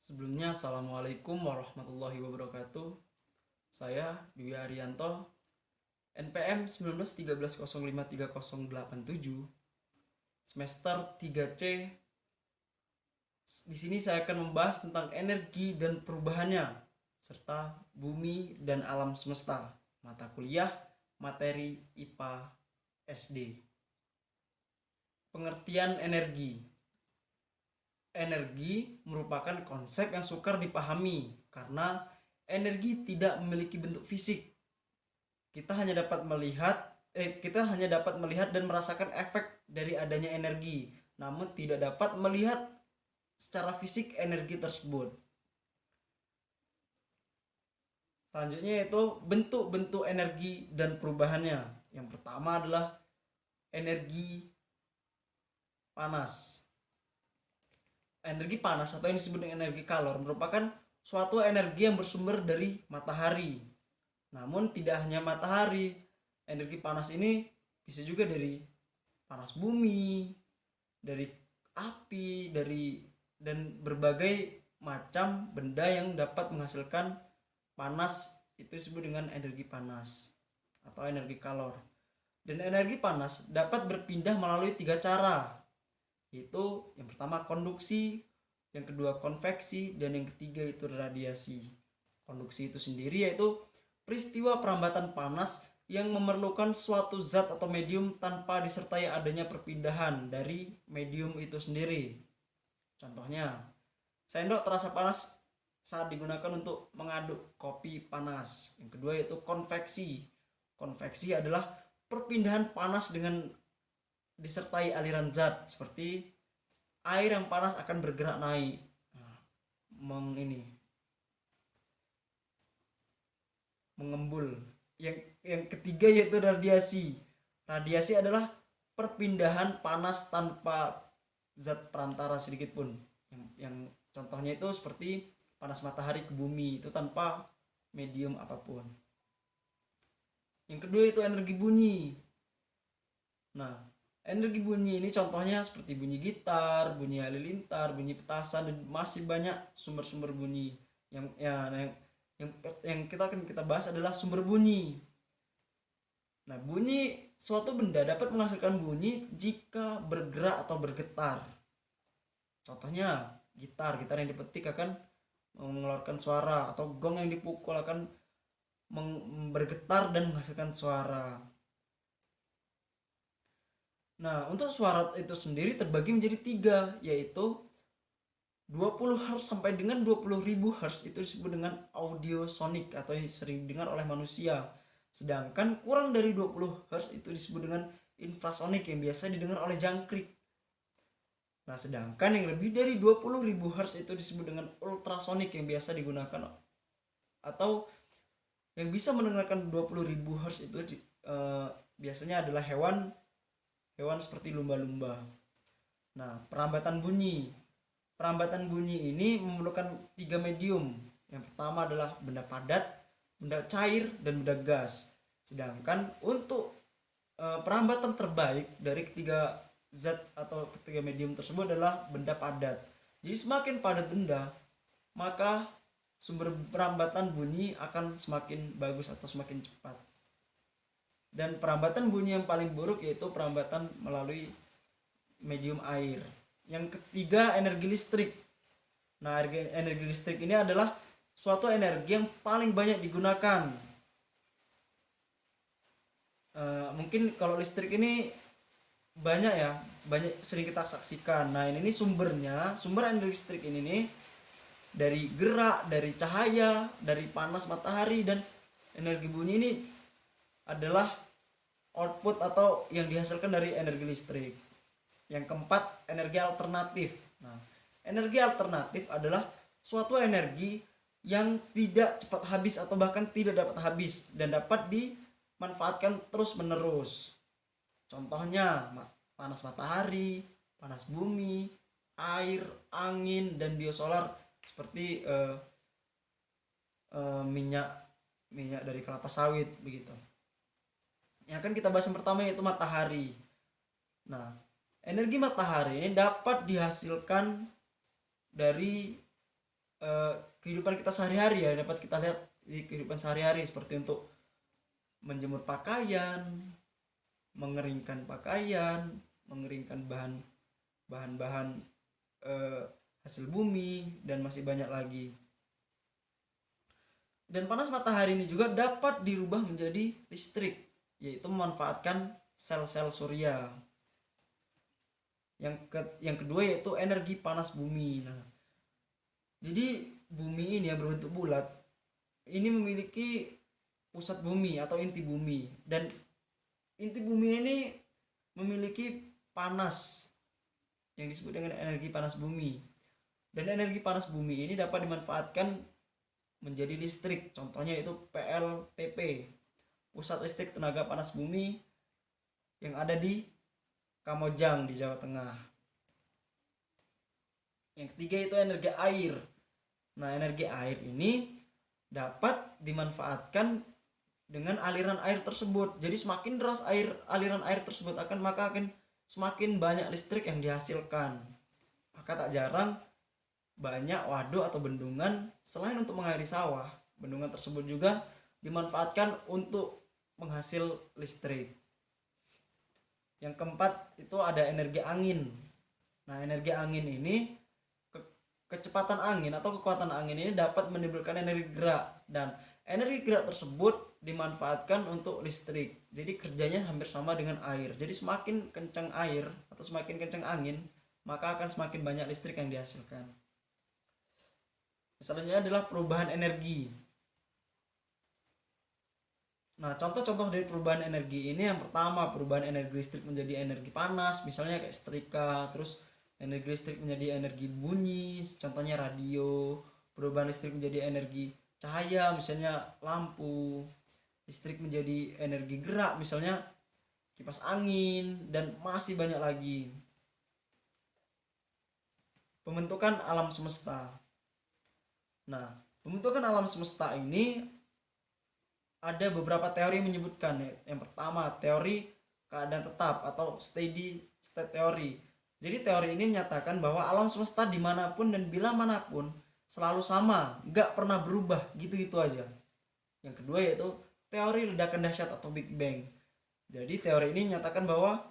Sebelumnya, Assalamualaikum warahmatullahi wabarakatuh. Saya Dwi Arianto, NPM 1913053087, semester 3C. Di sini saya akan membahas tentang energi dan perubahannya, serta bumi dan alam semesta. Mata kuliah materi IPA SD. Pengertian energi. Energi merupakan konsep yang sukar dipahami karena energi tidak memiliki bentuk fisik. Kita hanya dapat melihat dan merasakan efek dari adanya energi, namun tidak dapat melihat secara fisik energi tersebut. Selanjutnya yaitu bentuk-bentuk energi dan perubahannya. Yang pertama adalah energi panas. Energi panas atau yang disebut dengan energi kalor merupakan suatu energi yang bersumber dari matahari. Namun tidak hanya matahari, energi panas ini bisa juga dari panas bumi, dari api, dan berbagai macam benda yang dapat menghasilkan panas. Itu disebut dengan energi panas atau energi kalor. Dan energi panas dapat berpindah melalui 3 cara, yaitu yang pertama konduksi, yang kedua konveksi, dan yang ketiga itu radiasi. Konduksi itu sendiri yaitu peristiwa perambatan panas yang memerlukan suatu zat atau medium tanpa disertai adanya perpindahan dari medium itu sendiri. Contohnya, sendok terasa panas saat digunakan untuk mengaduk kopi panas. Yang kedua yaitu konveksi. Konveksi adalah perpindahan panas dengan disertai aliran zat, seperti air yang panas akan bergerak naik, mengembul. Yang ketiga yaitu radiasi. Radiasi adalah perpindahan panas tanpa zat perantara sedikit pun. Yang contohnya itu seperti panas matahari ke bumi, itu tanpa medium apapun. Yang kedua itu energi bunyi. Nah, energi bunyi ini contohnya seperti bunyi gitar, bunyi halilintar, bunyi petasan, dan masih banyak sumber-sumber bunyi. Yang kita bahas adalah sumber bunyi. Nah, bunyi suatu benda dapat menghasilkan bunyi jika bergerak atau bergetar. Contohnya gitar yang dipetik akan mengeluarkan suara, atau gong yang dipukul akan bergetar dan menghasilkan suara. Nah, untuk suara itu sendiri terbagi menjadi 3, yaitu 20 Hz sampai dengan 20.000 Hz itu disebut dengan audiosonik atau sering didengar oleh manusia. Sedangkan kurang dari 20 Hz itu disebut dengan infrasonik yang biasa didengar oleh jangkrik. Nah, sedangkan yang lebih dari 20.000 Hz itu disebut dengan ultrasonik yang biasa digunakan, atau yang bisa mendengarkan 20.000 Hz itu biasanya adalah hewan seperti lumba-lumba. Nah, perambatan bunyi. Perambatan bunyi ini memerlukan 3 medium. Yang pertama adalah benda padat, benda cair, dan benda gas. Sedangkan untuk perambatan terbaik dari ketiga zat atau ketiga medium tersebut adalah benda padat. Jadi semakin padat benda, maka sumber perambatan bunyi akan semakin bagus atau semakin cepat. Dan perambatan bunyi yang paling buruk yaitu perambatan melalui medium air. Yang ketiga, energi listrik. Nah, energi listrik ini adalah suatu energi yang paling banyak digunakan. Mungkin kalau listrik ini banyak sering kita saksikan. Nah, ini sumber energi listrik ini nih dari gerak, dari cahaya, dari panas matahari, dan energi bunyi ini adalah output atau yang dihasilkan dari energi listrik. Yang keempat, energi alternatif. Nah, energi alternatif adalah suatu energi yang tidak cepat habis atau bahkan tidak dapat habis dan dapat dimanfaatkan terus menerus. Contohnya panas matahari, panas bumi, air, angin, dan biosolar seperti minyak dari kelapa sawit begitu. Yang akan kita bahas yang pertama yaitu matahari. Nah, energi matahari ini dapat dihasilkan dari kehidupan kita sehari-hari ya, dapat kita lihat di kehidupan sehari-hari seperti untuk menjemur pakaian, mengeringkan pakaian, mengeringkan bahan-bahan hasil bumi, dan masih banyak lagi. Dan panas matahari ini juga dapat dirubah menjadi listrik, yaitu memanfaatkan sel-sel surya. Yang kedua yaitu energi panas bumi. Nah, jadi bumi ini yang berbentuk bulat ini memiliki pusat bumi atau inti bumi, dan inti bumi ini memiliki panas yang disebut dengan energi panas bumi. Dan energi panas bumi ini dapat dimanfaatkan menjadi listrik. Contohnya itu PLTP, Pusat Listrik Tenaga Panas Bumi, yang ada di Kamojang di Jawa Tengah. Yang ketiga itu energi air. Nah, energi air ini dapat dimanfaatkan dengan aliran air tersebut. Jadi semakin deras aliran air tersebut maka akan semakin banyak listrik yang dihasilkan. Maka tak jarang banyak waduk atau bendungan selain untuk mengairi sawah, bendungan tersebut juga dimanfaatkan untuk menghasil listrik. Yang keempat itu ada energi angin. Nah, energi angin ini kecepatan angin atau kekuatan angin ini dapat menimbulkan energi gerak, dan energi gerak tersebut dimanfaatkan untuk listrik. Jadi kerjanya hampir sama dengan air. Jadi semakin kencang air atau semakin kencang angin, maka akan semakin banyak listrik yang dihasilkan. Selanjutnya adalah perubahan energi. Nah, contoh-contoh dari perubahan energi ini, yang pertama perubahan energi listrik menjadi energi panas, misalnya kayak setrika. Terus energi listrik menjadi energi bunyi, contohnya radio. Perubahan listrik menjadi energi cahaya, misalnya lampu. Listrik menjadi energi gerak, misalnya kipas angin, dan masih banyak lagi. Pembentukan alam semesta. Nah, pembentukan alam semesta ini ada beberapa teori yang menyebutkan. Yang pertama, teori keadaan tetap atau steady state theory. Jadi teori ini menyatakan bahwa alam semesta dimanapun dan bila manapun selalu sama, nggak pernah berubah, gitu-gitu aja. Yang kedua yaitu teori ledakan dahsyat atau Big Bang. Jadi teori ini menyatakan bahwa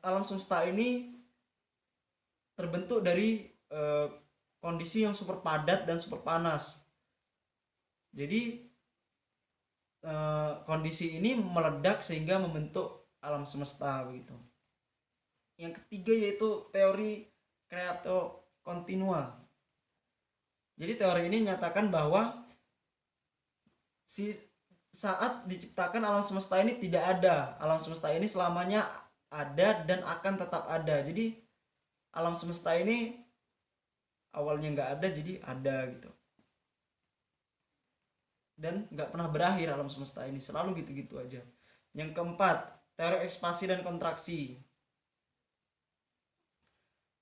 alam semesta ini terbentuk dari kondisi yang super padat dan super panas. Jadi kondisi ini meledak sehingga membentuk alam semesta begitu. Yang ketiga yaitu teori creatio continua. Jadi teori ini menyatakan bahwa saat diciptakan alam semesta ini tidak ada. Alam semesta ini selamanya ada dan akan tetap ada. Jadi alam semesta ini awalnya nggak ada jadi ada gitu, dan nggak pernah berakhir alam semesta ini, selalu gitu-gitu aja. Yang keempat, teori ekspansi dan kontraksi.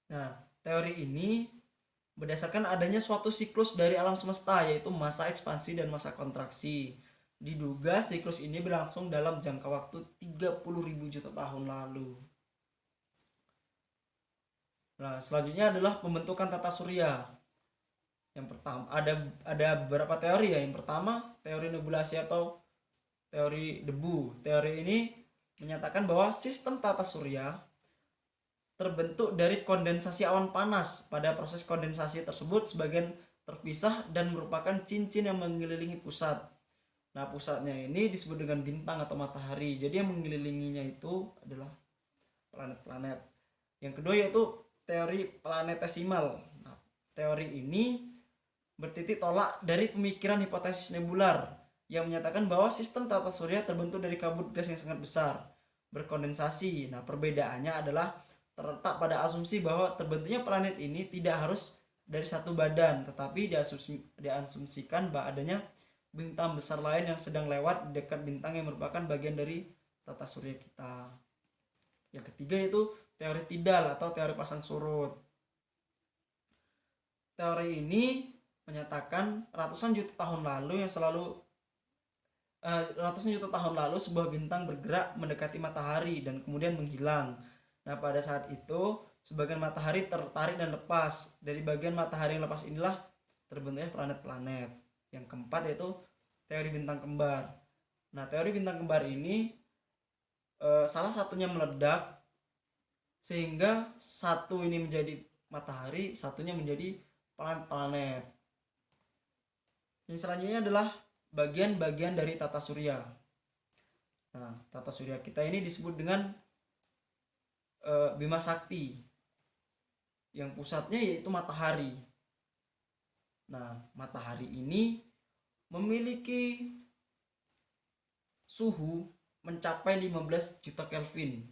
Nah, teori ini berdasarkan adanya suatu siklus dari alam semesta, yaitu masa ekspansi dan masa kontraksi. Diduga siklus ini berlangsung dalam jangka waktu 30.000 juta tahun lalu. Nah, selanjutnya adalah pembentukan tata surya. Yang pertama ada beberapa teori ya. Yang pertama, teori nebulasi atau teori debu. Teori ini menyatakan bahwa sistem tata surya terbentuk dari kondensasi awan panas. Pada proses kondensasi tersebut sebagian terpisah dan merupakan cincin yang mengelilingi pusat. Nah, pusatnya ini disebut dengan bintang atau matahari. Jadi yang mengelilinginya itu adalah planet-planet. Yang kedua yaitu teori planetesimal. Nah, teori ini bertitik tolak dari pemikiran hipotesis nebular yang menyatakan bahwa sistem tata surya terbentuk dari kabut gas yang sangat besar berkondensasi. Nah, perbedaannya adalah terletak pada asumsi bahwa terbentuknya planet ini tidak harus dari satu badan, tetapi diasumsikan bahwa adanya bintang besar lain yang sedang lewat dekat bintang yang merupakan bagian dari tata surya kita. Yang ketiga yaitu teori tidal atau teori pasang surut. Teori ini menyatakan ratusan juta tahun lalu sebuah bintang bergerak mendekati matahari dan kemudian menghilang. Nah, pada saat itu sebagian matahari tertarik dan lepas. Dari bagian matahari yang lepas inilah terbentuknya planet-planet. Yang keempat yaitu teori bintang kembar. Nah, teori bintang kembar ini salah satunya meledak sehingga satu ini menjadi matahari, satunya menjadi planet-planet. Yang selanjutnya adalah bagian-bagian dari tata surya. Nah, tata surya kita ini disebut dengan Bima Sakti, yang pusatnya yaitu matahari. Nah, matahari ini memiliki suhu mencapai 15 juta Kelvin.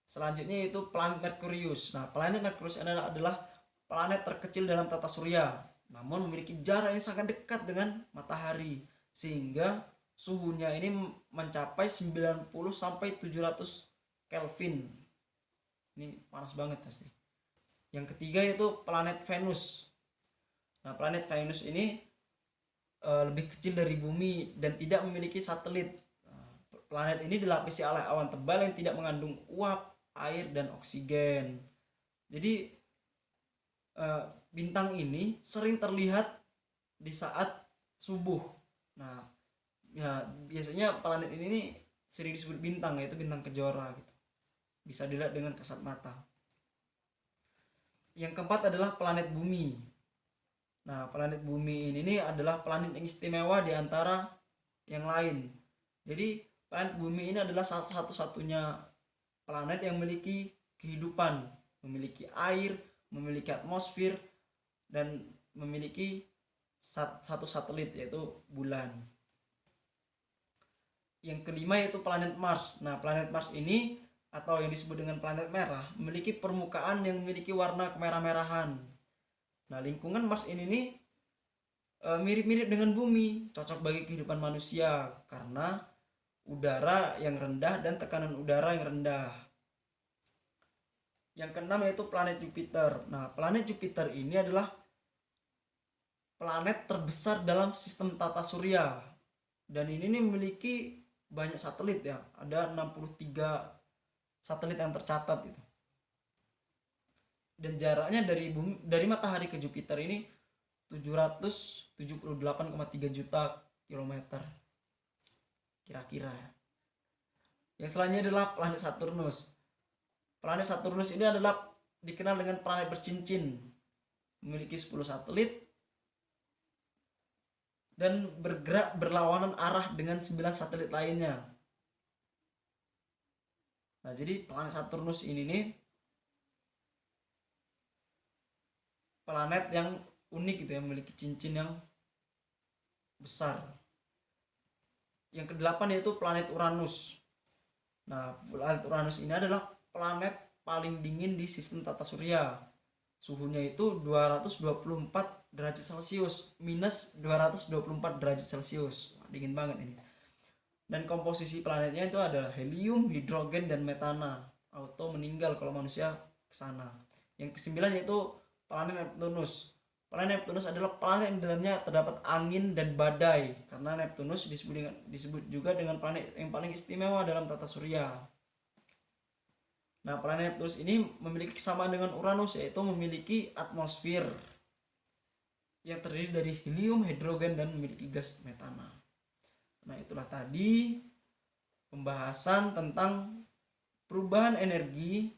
Selanjutnya yaitu planet Merkurius. Nah, planet Merkurius adalah planet terkecil dalam tata surya, namun memiliki jarak yang sangat dekat dengan matahari, sehingga suhunya ini mencapai 90 sampai 700 Kelvin. Ini panas banget pasti. Yang ketiga yaitu planet Venus. Nah, planet Venus ini lebih kecil dari bumi dan tidak memiliki satelit. Nah, planet ini dilapisi oleh awan tebal yang tidak mengandung uap, air, dan oksigen. Jadi bintang ini sering terlihat di saat subuh. Nah, ya biasanya planet ini sering disebut bintang, yaitu bintang kejora gitu. Bisa dilihat dengan kasat mata. Yang keempat adalah planet bumi. Nah, planet bumi ini adalah planet yang istimewa di antara yang lain. Jadi planet bumi ini adalah salah satu-satunya planet yang memiliki kehidupan, memiliki air, memiliki atmosfer, dan memiliki satu satelit yaitu bulan. Yang kelima yaitu planet Mars. Nah, planet Mars ini atau yang disebut dengan planet merah memiliki permukaan yang memiliki warna kemerah-merahan. Nah, lingkungan Mars ini nih mirip-mirip dengan bumi, cocok bagi kehidupan manusia karena udara yang rendah dan tekanan udara yang rendah. Yang keenam yaitu planet Jupiter. Nah, planet Jupiter ini adalah planet terbesar dalam sistem tata surya. Dan ini nih memiliki banyak satelit ya. Ada 63 satelit yang tercatat itu. Dan jaraknya dari matahari ke Jupiter ini 778,3 juta kilometer. Kira-kira ya. Yang selanjutnya adalah planet Saturnus. Planet Saturnus ini adalah dikenal dengan planet bercincin, memiliki 10 satelit dan bergerak berlawanan arah dengan 9 satelit lainnya. Nah, jadi planet Saturnus ini nih planet yang unik gitu ya, memiliki cincin yang besar. Yang kedelapan yaitu planet Uranus. Nah, planet Uranus ini adalah planet paling dingin di sistem tata surya. Suhunya itu 224 derajat Celcius minus 224 derajat Celcius. Wah, dingin banget ini. Dan komposisi planetnya itu adalah helium, hidrogen, dan metana. Auto meninggal kalau manusia ke sana. Yang kesembilan yaitu planet Neptunus. Planet Neptunus adalah planet yang di dalamnya terdapat angin dan badai, karena Neptunus disebut juga dengan planet yang paling istimewa dalam tata surya. Nah, planet Neptunus ini memiliki kesamaan dengan Uranus, yaitu memiliki atmosfer yang terdiri dari helium, hidrogen, dan memiliki gas metana. Nah, itulah tadi pembahasan tentang perubahan energi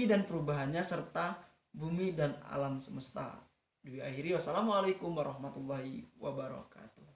dan perubahannya serta bumi dan alam semesta. Diakhiri, wassalamualaikum warahmatullahi wabarakatuh.